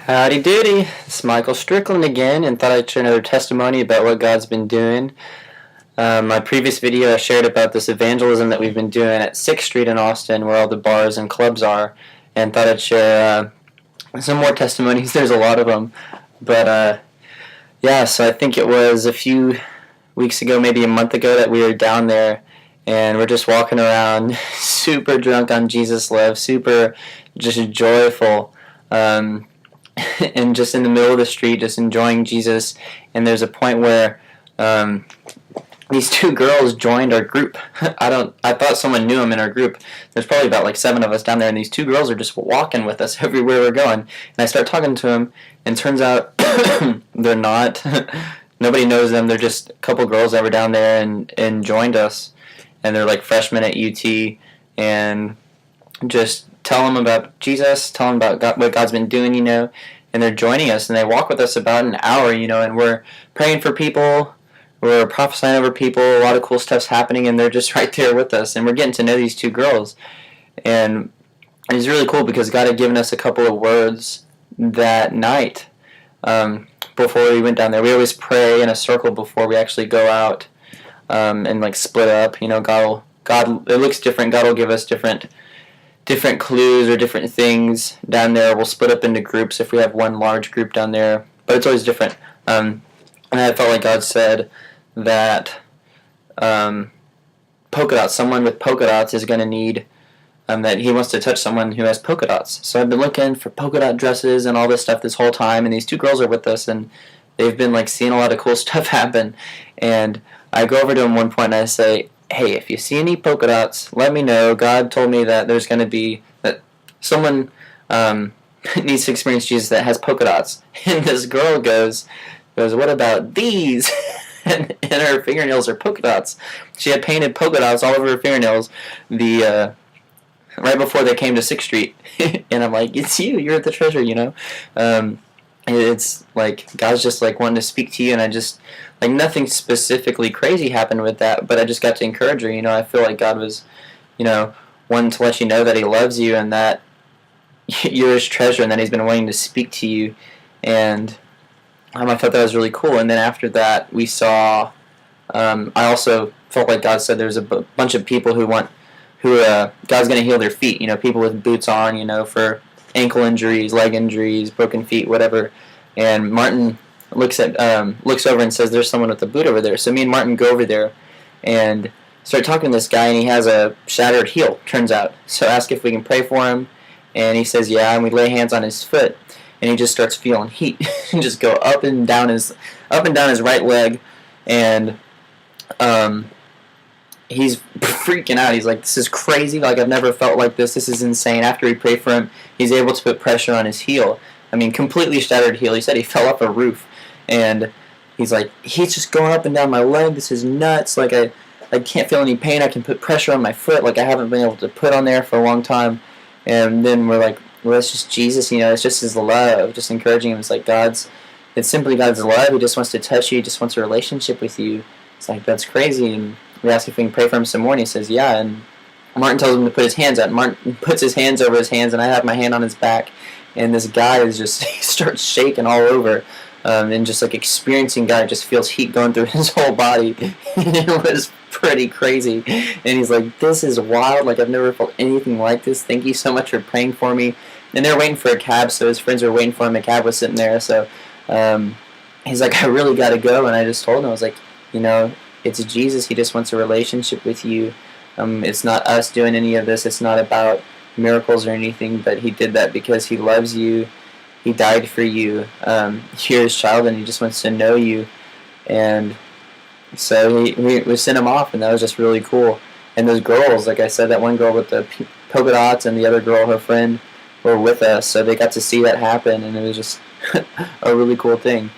Howdy doody, it's Michael Strickland again, and thought I'd share another testimony about what God's been doing. My previous video I shared about this evangelism that we've been doing at 6th Street in Austin, where all the bars and clubs are, and thought I'd share some more testimonies. There's a lot of them, but yeah, so I think it was a few weeks ago, maybe a month ago, that we were down there, and we're just walking around super drunk on Jesus love, super just joyful. And just in the middle of the street, just enjoying Jesus. And there's a point where these two girls joined our group. I thought someone knew them in our group. There's probably about like 7 of us down there, and these two girls are just walking with us everywhere we're going. And I start talking to them, and it turns out they're not. Nobody knows them. They're just a couple girls that were down there and joined us. And they're like freshmen at UT, and just tell them about Jesus, tell them about God, what God's been doing, and they're joining us, and they walk with us about an hour, and we're praying for people, we're prophesying over people, a lot of cool stuff's happening, and they're just right there with us, and we're getting to know these two girls, and it's really cool because God had given us a couple of words that night before we went down there. We always pray in a circle before we actually go out and like split up. God, it looks different. God will give us different clues or different things down there. We'll split up into groups if we have one large group down there, but it's always different. And I felt like God said that polka dots, someone with polka dots is going to need, that He wants to touch someone who has polka dots. So I've been looking for polka dot dresses and all this stuff this whole time, and these two girls are with us, and they've been like seeing a lot of cool stuff happen. And I go over to them one point and I say, hey, if you see any polka dots, let me know. God told me that there's going to be, that someone needs to experience Jesus that has polka dots. And this girl goes, what about these? and her fingernails are polka dots. She had painted polka dots all over her fingernails right before they came to 6th Street. And I'm like, it's you're the treasure, it's like God's just like wanting to speak to you, and I just like nothing specifically crazy happened with that, but I just got to encourage her. I feel like God was, wanting to let you know that He loves you and that you're His treasure, and that He's been wanting to speak to you, and I thought that was really cool. And then after that, we saw. I also felt like God said there's a bunch of people who God's going to heal their feet. People with boots on. For ankle injuries, leg injuries, broken feet, whatever. And Martin looks over and says, there's someone with a boot over there. So me and Martin go over there and start talking to this guy, and he has a shattered heel, turns out. So ask if we can pray for him, and he says yeah, and we lay hands on his foot, and he just starts feeling heat and just go up and down his right leg, and he's freaking out. He's like, this is crazy. Like, I've never felt like this. This is insane. After we pray for him, he's able to put pressure on his heel. I mean, completely shattered heel. He said he fell off a roof. And he's like, he's just going up and down my leg. This is nuts. Like, I can't feel any pain. I can put pressure on my foot. Like, I haven't been able to put on there for a long time. And then we're like, well, it's just Jesus. It's just His love. Just encouraging him. It's like it's simply God's love. He just wants to touch you. He just wants a relationship with you. It's like, that's crazy. And we ask if we can pray for him some more, and he says yeah. And Martin tells him to put his hands out. Martin puts his hands over his hands, and I have my hand on his back, and this guy is just he starts shaking all over, and just like experiencing God, just feels heat going through his whole body. It was pretty crazy, and he's like, this is wild. Like, I've never felt anything like this. Thank you so much for praying for me. And they're waiting for a cab, so his friends were waiting for him. A cab was sitting there, so he's like, I really got to go. And I just told him, I was like, it's Jesus. He just wants a relationship with you. It's not us doing any of this. It's not about miracles or anything, but He did that because He loves you. He died for you. You're His child, and He just wants to know you. And so we sent him off, and that was just really cool. And those girls, like I said, that one girl with the polka dots and the other girl, her friend, were with us, so they got to see that happen, and it was just a really cool thing.